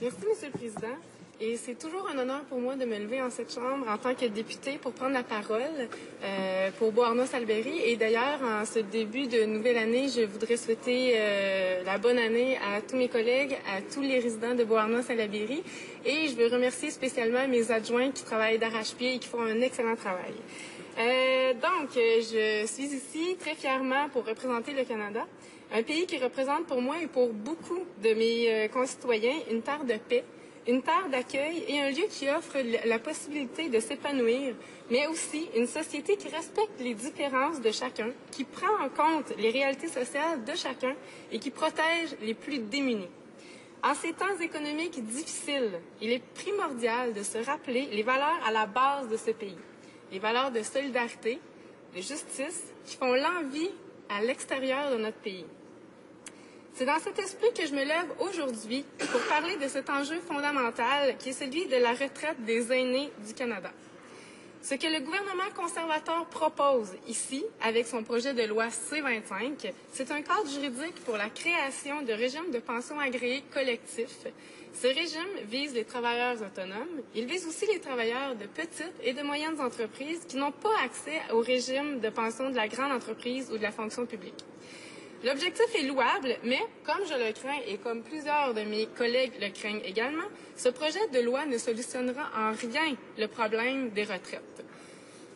Merci, Monsieur le Président. Et c'est toujours un honneur pour moi de me lever en cette Chambre en tant que députée pour prendre la parole pour Beauharnois-Salaberry. Et d'ailleurs, en ce début de nouvelle année, je voudrais souhaiter la bonne année à tous mes collègues, à tous les résidents de Beauharnois-Salaberry. Et je veux remercier spécialement mes adjoints qui travaillent d'arrache-pied et qui font un excellent travail. Donc, je suis ici très fièrement pour représenter le Canada, un pays qui représente pour moi et pour beaucoup de mes concitoyens une terre de paix, une terre d'accueil et un lieu qui offre la possibilité de s'épanouir, mais aussi une société qui respecte les différences de chacun, qui prend en compte les réalités sociales de chacun et qui protège les plus démunis. En ces temps économiques difficiles, il est primordial de se rappeler les valeurs à la base de ce pays, les valeurs de solidarité, de justice, qui font l'envie à l'extérieur de notre pays. C'est dans cet esprit que je me lève aujourd'hui pour parler de cet enjeu fondamental qui est celui de la retraite des aînés du Canada. Ce que le gouvernement conservateur propose ici, avec son projet de loi C-25, c'est un cadre juridique pour la création de régimes de pension agréés collectifs. Ce régime vise les travailleurs autonomes. Il vise aussi les travailleurs de petites et de moyennes entreprises qui n'ont pas accès au régime de pension de la grande entreprise ou de la fonction publique. L'objectif est louable, mais comme je le crains et comme plusieurs de mes collègues le craignent également, ce projet de loi ne solutionnera en rien le problème des retraites.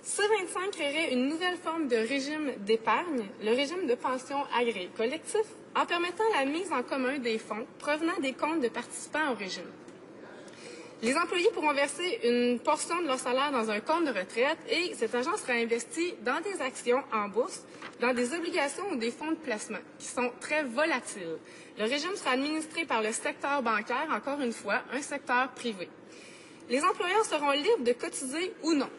C-25 créerait une nouvelle forme de régime d'épargne, le régime de pension agréé collectif, en permettant la mise en commun des fonds provenant des comptes de participants au régime. Les employés pourront verser une portion de leur salaire dans un compte de retraite et cet argent sera investi dans des actions en bourse, dans des obligations ou des fonds de placement qui sont très volatiles. Le régime sera administré par le secteur bancaire, encore une fois, un secteur privé. Les employeurs seront libres de cotiser ou non.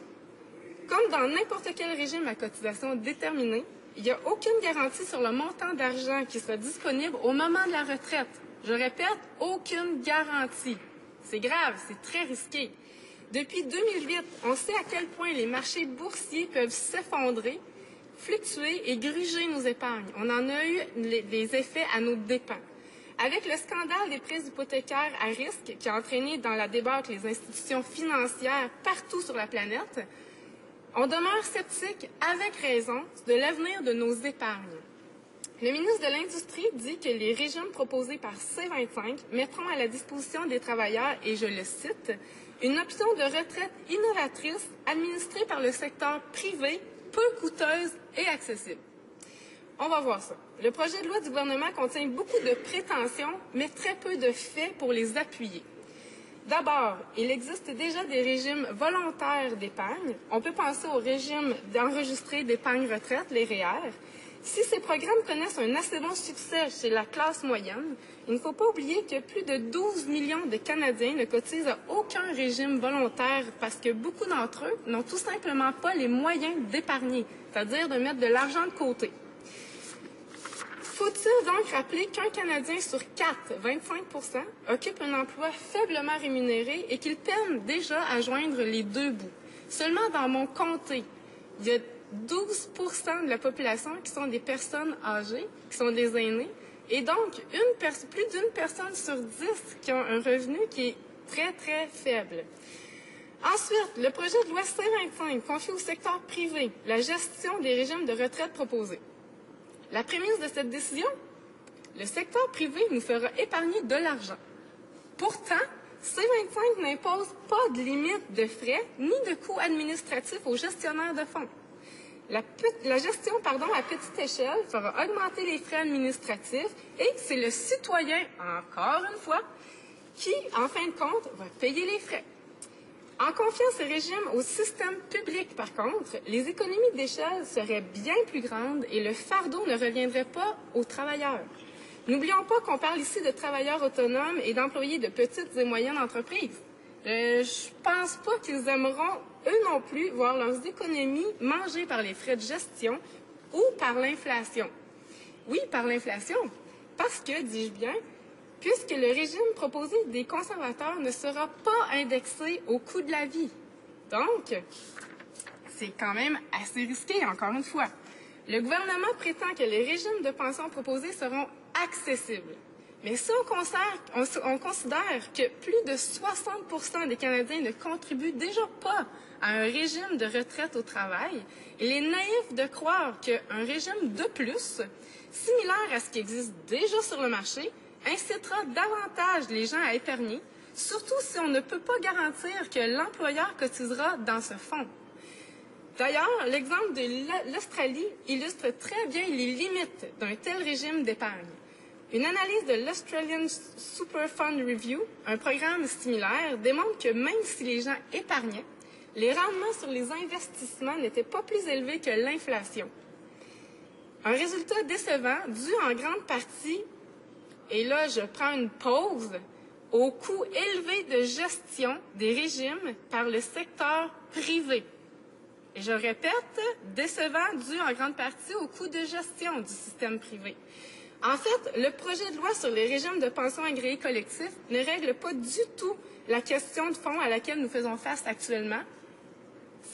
Comme dans n'importe quel régime à cotisation déterminée, il n'y a aucune garantie sur le montant d'argent qui sera disponible au moment de la retraite. Je répète, aucune garantie. C'est grave, c'est très risqué. Depuis 2008, on sait à quel point les marchés boursiers peuvent s'effondrer, fluctuer et gruger nos épargnes. On en a eu des effets à nos dépens. Avec le scandale des prêts hypothécaires à risque qui a entraîné dans la débâcle les institutions financières partout sur la planète, on demeure sceptique, avec raison, de l'avenir de nos épargnes. Le ministre de l'Industrie dit que les régimes proposés par C-25 mettront à la disposition des travailleurs, et je le cite, une option de retraite innovatrice administrée par le secteur privé, peu coûteuse et accessible. On va voir ça. Le projet de loi du gouvernement contient beaucoup de prétentions, mais très peu de faits pour les appuyer. D'abord, il existe déjà des régimes volontaires d'épargne. On peut penser au régime d'enregistré d'épargne retraite, les REER. Si ces programmes connaissent un assez bon succès chez la classe moyenne, il ne faut pas oublier que plus de 12 millions de Canadiens ne cotisent à aucun régime volontaire parce que beaucoup d'entre eux n'ont tout simplement pas les moyens d'épargner, c'est-à-dire de mettre de l'argent de côté. Faut-il donc rappeler qu'un Canadien sur 4, 25%, occupe un emploi faiblement rémunéré et qu'il peine déjà à joindre les deux bouts? Seulement dans mon comté, il y a 12% de la population qui sont des personnes âgées, qui sont des aînés, et donc plus d'une personne sur 10 qui ont un revenu qui est très, très faible. Ensuite, le projet de loi C-25 confie au secteur privé la gestion des régimes de retraite proposés. La prémisse de cette décision, le secteur privé nous fera épargner de l'argent. Pourtant, C-25 n'impose pas de limite de frais ni de coûts administratifs aux gestionnaires de fonds. La gestion à petite échelle fera augmenter les frais administratifs et c'est le citoyen, encore une fois, qui, en fin de compte, va payer les frais. En confiant ce régime au système public, par contre, les économies d'échelle seraient bien plus grandes et le fardeau ne reviendrait pas aux travailleurs. N'oublions pas qu'on parle ici de travailleurs autonomes et d'employés de petites et moyennes entreprises. Je pense pas qu'ils aimeront, eux non plus, voir leurs économies mangées par les frais de gestion ou par l'inflation. Oui, par l'inflation, parce que, dis-je bien, puisque le régime proposé des conservateurs ne sera pas indexé au coût de la vie. Donc, c'est quand même assez risqué, encore une fois. Le gouvernement prétend que les régimes de pension proposés seront accessibles. Mais si on considère que plus de 60% des Canadiens ne contribuent déjà pas à un régime de retraite au travail, il est naïf de croire qu'un régime de plus, similaire à ce qui existe déjà sur le marché, incitera davantage les gens à épargner, surtout si on ne peut pas garantir que l'employeur cotisera dans ce fonds. D'ailleurs, l'exemple de l'Australie illustre très bien les limites d'un tel régime d'épargne. Une analyse de l'Australian Super Fund Review, un programme similaire, démontre que même si les gens épargnaient, les rendements sur les investissements n'étaient pas plus élevés que l'inflation. Un résultat décevant dû en grande partie, et là je prends une pause, au coût élevé de gestion des régimes par le secteur privé. Et je répète, décevant dû en grande partie au coût de gestion du système privé. En fait, le projet de loi sur les régimes de pension agréés collectifs ne règle pas du tout la question de fond à laquelle nous faisons face actuellement.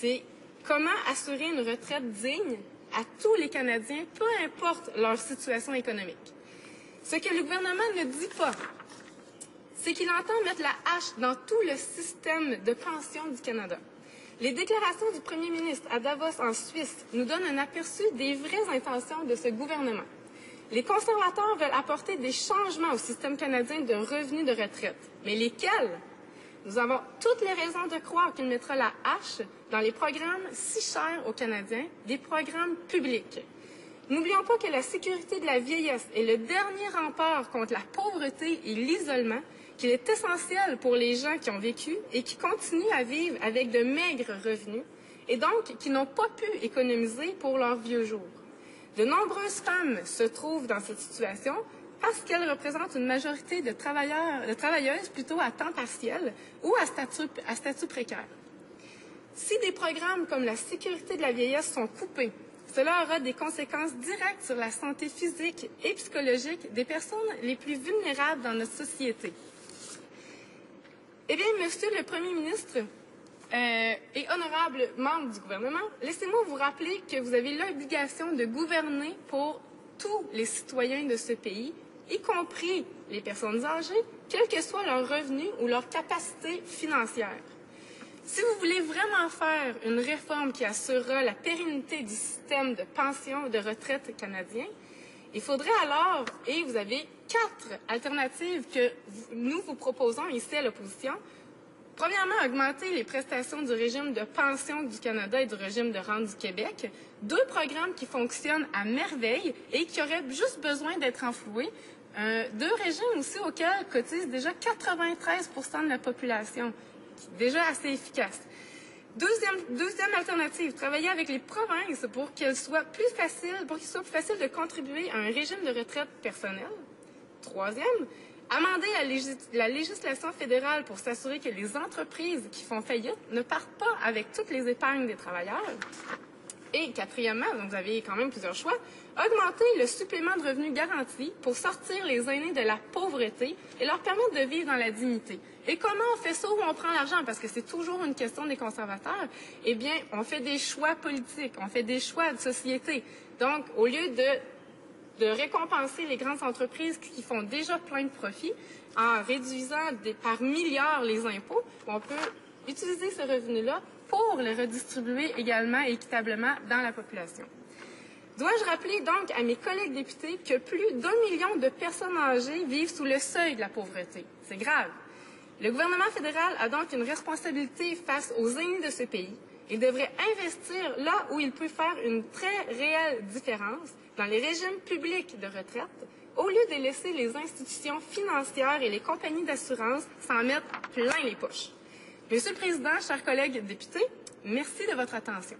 C'est comment assurer une retraite digne à tous les Canadiens, peu importe leur situation économique. Ce que le gouvernement ne dit pas, c'est qu'il entend mettre la hache dans tout le système de pension du Canada. Les déclarations du premier ministre à Davos en Suisse nous donnent un aperçu des vraies intentions de ce gouvernement. Les conservateurs veulent apporter des changements au système canadien de revenus de retraite. Mais lesquels? Nous avons toutes les raisons de croire qu'il mettra la hache dans les programmes si chers aux Canadiens, des programmes publics. N'oublions pas que la sécurité de la vieillesse est le dernier rempart contre la pauvreté et l'isolement, qu'il est essentiel pour les gens qui ont vécu et qui continuent à vivre avec de maigres revenus et donc qui n'ont pas pu économiser pour leurs vieux jours. De nombreuses femmes se trouvent dans cette situation parce qu'elles représentent une majorité de travailleuses plutôt à temps partiel ou à statut précaire. Si des programmes comme la sécurité de la vieillesse sont coupés, cela aura des conséquences directes sur la santé physique et psychologique des personnes les plus vulnérables dans notre société. Eh bien, Monsieur le Premier ministre et honorable membre du gouvernement, laissez-moi vous rappeler que vous avez l'obligation de gouverner pour tous les citoyens de ce pays, y compris les personnes âgées, quel que soit leur revenu ou leur capacité financière. Si vous voulez vraiment faire une réforme qui assurera la pérennité du système de pension et de retraite canadien, il faudrait alors, et vous avez 4 alternatives que nous vous proposons ici à l'opposition. Premièrement, augmenter les prestations du régime de pension du Canada et du régime de rente du Québec. 2 programmes qui fonctionnent à merveille et qui auraient juste besoin d'être enfloués. 2 régimes aussi auxquels cotisent déjà 93% de la population, déjà assez efficace. Deuxième alternative, travailler avec les provinces pour qu'il soit plus facile de contribuer à un régime de retraite personnel. Troisième, amender la législation fédérale pour s'assurer que les entreprises qui font faillite ne partent pas avec toutes les épargnes des travailleurs. Et quatrièmement, donc vous avez quand même plusieurs choix, augmenter le supplément de revenus garanti pour sortir les aînés de la pauvreté et leur permettre de vivre dans la dignité. Et comment on fait ça, où on prend l'argent? Parce que c'est toujours une question des conservateurs. Eh bien, on fait des choix politiques, on fait des choix de société. Donc, au lieu de récompenser les grandes entreprises qui font déjà plein de profits en réduisant par milliards les impôts, on peut utiliser ce revenu-là pour le redistribuer également équitablement dans la population. Dois-je rappeler donc à mes collègues députés que plus d'1 million de personnes âgées vivent sous le seuil de la pauvreté? C'est grave. Le gouvernement fédéral a donc une responsabilité face aux aînés de ce pays. Il devrait investir là où il peut faire une très réelle différence, dans les régimes publics de retraite, au lieu de laisser les institutions financières et les compagnies d'assurance s'en mettre plein les poches. Monsieur le Président, chers collègues députés, merci de votre attention.